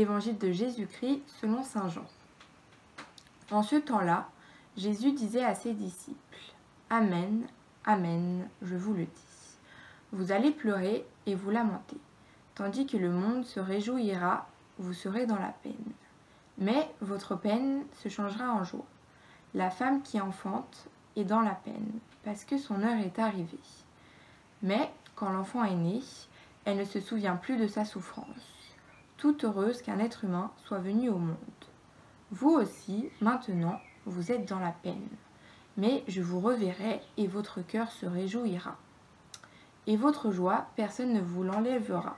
Évangile de Jésus-Christ selon saint Jean. En ce temps-là, Jésus disait à ses disciples : « Amen, amen, je vous le dis. Vous allez pleurer et vous lamenter, tandis que le monde se réjouira, vous serez dans la peine. Mais votre peine se changera en joie. La femme qui enfante est dans la peine, parce que son heure est arrivée. Mais quand l'enfant est né, elle ne se souvient plus de sa souffrance, toute heureuse qu'un être humain soit venu au monde. Vous aussi, maintenant, vous êtes dans la peine, mais je vous reverrai et votre cœur se réjouira. Et votre joie, personne ne vous l'enlèvera.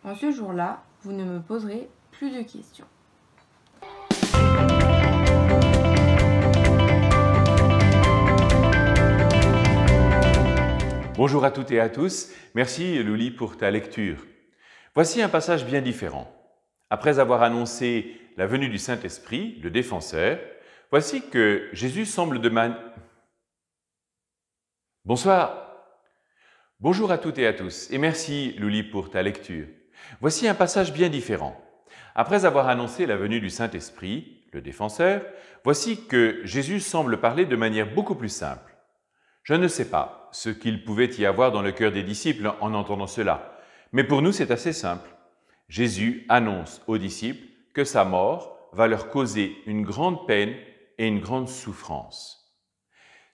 En ce jour-là, vous ne me poserez plus de questions. » Bonjour à toutes et à tous, merci Louli pour ta lecture. Voici un passage bien différent. Après avoir annoncé la venue du Saint-Esprit, le défenseur, voici que Jésus semble Bonsoir. Bonjour à toutes et à tous, et merci Louli pour ta lecture. Voici un passage bien différent. Après avoir annoncé la venue du Saint-Esprit, le défenseur, voici que Jésus semble parler de manière beaucoup plus simple. Je ne sais pas ce qu'il pouvait y avoir dans le cœur des disciples en entendant cela, mais pour nous c'est assez simple. Jésus annonce aux disciples que sa mort va leur causer une grande peine et une grande souffrance.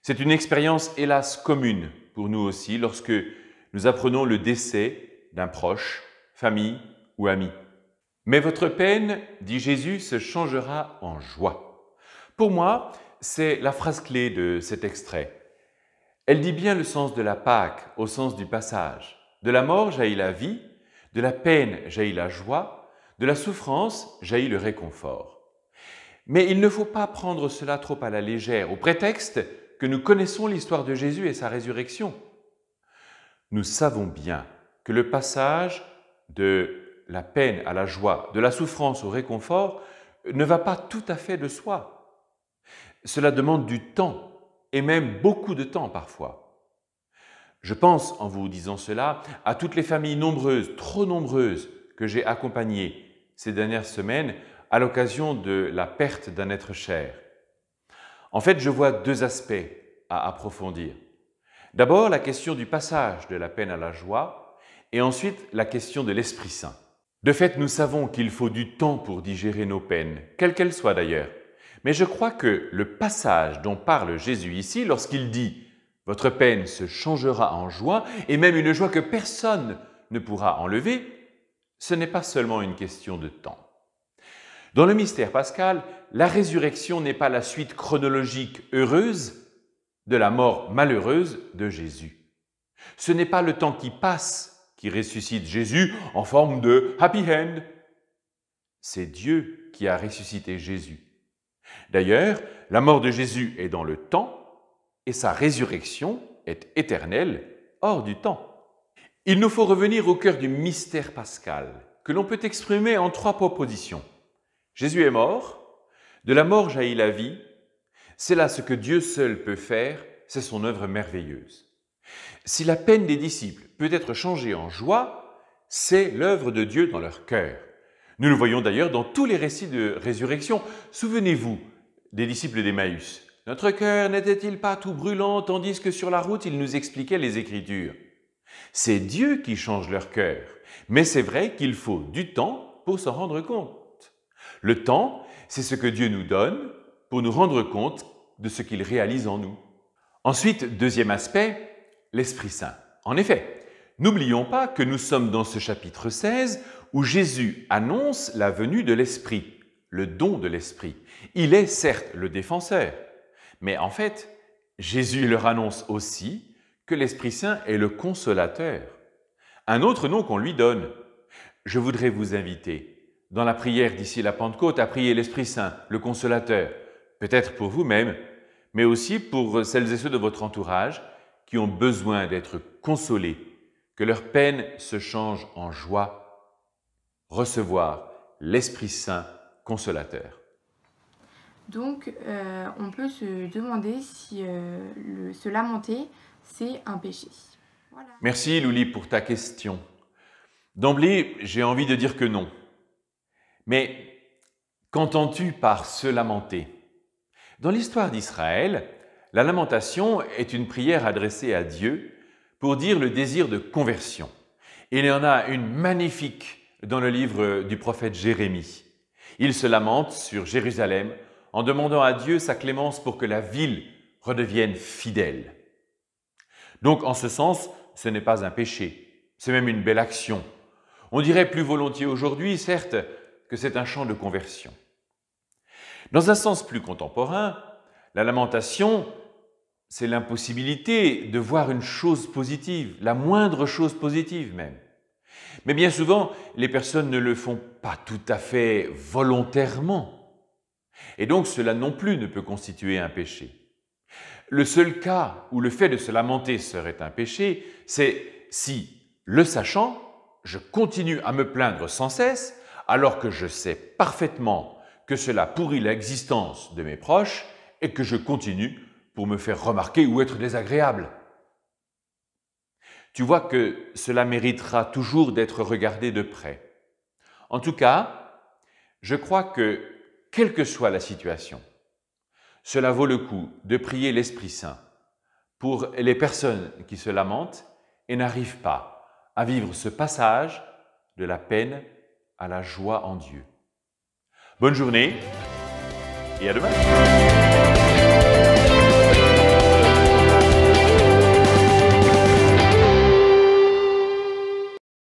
C'est une expérience hélas commune pour nous aussi lorsque nous apprenons le décès d'un proche, famille ou ami. Mais votre peine, dit Jésus, se changera en joie. Pour moi, c'est la phrase clé de cet extrait. Elle dit bien le sens de la Pâque, au sens du passage. De la mort jaillit la vie, de la peine jaillit la joie, de la souffrance jaillit le réconfort. Mais il ne faut pas prendre cela trop à la légère, au prétexte que nous connaissons l'histoire de Jésus et sa résurrection. Nous savons bien que le passage de la peine à la joie, de la souffrance au réconfort, ne va pas tout à fait de soi. Cela demande du temps, et même beaucoup de temps parfois. Je pense, en vous disant cela, à toutes les familles nombreuses, trop nombreuses, que j'ai accompagnées ces dernières semaines à l'occasion de la perte d'un être cher. En fait, je vois deux aspects à approfondir. D'abord, la question du passage de la peine à la joie, et ensuite la question de l'Esprit Saint. De fait, nous savons qu'il faut du temps pour digérer nos peines, quelles qu'elles soient d'ailleurs. Mais je crois que le passage dont parle Jésus ici, lorsqu'il dit « Votre peine se changera en joie » et même une joie que personne ne pourra enlever, ce n'est pas seulement une question de temps. Dans le mystère pascal, la résurrection n'est pas la suite chronologique heureuse de la mort malheureuse de Jésus. Ce n'est pas le temps qui passe qui ressuscite Jésus en forme de happy end. C'est Dieu qui a ressuscité Jésus. D'ailleurs, la mort de Jésus est dans le temps et sa résurrection est éternelle, hors du temps. Il nous faut revenir au cœur du mystère pascal, que l'on peut exprimer en trois propositions. Jésus est mort, de la mort jaillit la vie, c'est là ce que Dieu seul peut faire, c'est son œuvre merveilleuse. Si la peine des disciples peut être changée en joie, c'est l'œuvre de Dieu dans leur cœur. Nous le voyons d'ailleurs dans tous les récits de résurrection. Souvenez-vous des disciples d'Emmaüs. Notre cœur n'était-il pas tout brûlant tandis que sur la route il nous expliquait les Écritures? C'est Dieu qui change leur cœur, mais c'est vrai qu'il faut du temps pour s'en rendre compte. Le temps, c'est ce que Dieu nous donne pour nous rendre compte de ce qu'il réalise en nous. Ensuite, deuxième aspect, l'Esprit Saint. En effet, n'oublions pas que nous sommes dans ce chapitre 16 où Jésus annonce la venue de l'Esprit, le don de l'Esprit. Il est certes le défenseur, mais en fait, Jésus leur annonce aussi que l'Esprit Saint est le consolateur, un autre nom qu'on lui donne. Je voudrais vous inviter, dans la prière d'ici la Pentecôte, à prier l'Esprit Saint, le consolateur, peut-être pour vous-même, mais aussi pour celles et ceux de votre entourage qui ont besoin d'être consolés, que leur peine se change en joie. Recevoir l'Esprit Saint consolateur. Donc, on peut se demander si se lamenter, c'est un péché. Voilà. Merci Louli pour ta question. D'emblée, j'ai envie de dire que non. Mais qu'entends-tu par se lamenter? Dans l'histoire d'Israël, la lamentation est une prière adressée à Dieu pour dire le désir de conversion. Il y en a une magnifique dans le livre du prophète Jérémie. Il se lamente sur Jérusalem en demandant à Dieu sa clémence pour que la ville redevienne fidèle. Donc, en ce sens, ce n'est pas un péché, c'est même une belle action. On dirait plus volontiers aujourd'hui, certes, que c'est un chant de conversion. Dans un sens plus contemporain, la lamentation, c'est l'impossibilité de voir une chose positive, la moindre chose positive même. Mais bien souvent, les personnes ne le font pas tout à fait volontairement. Et donc, cela non plus ne peut constituer un péché. Le seul cas où le fait de se lamenter serait un péché, c'est si, le sachant, je continue à me plaindre sans cesse, alors que je sais parfaitement que cela pourrit l'existence de mes proches et que je continue pour me faire remarquer ou être désagréable. Tu vois que cela méritera toujours d'être regardé de près. En tout cas, je crois que, quelle que soit la situation, cela vaut le coup de prier l'Esprit Saint pour les personnes qui se lamentent et n'arrivent pas à vivre ce passage de la peine à la joie en Dieu. Bonne journée et à demain.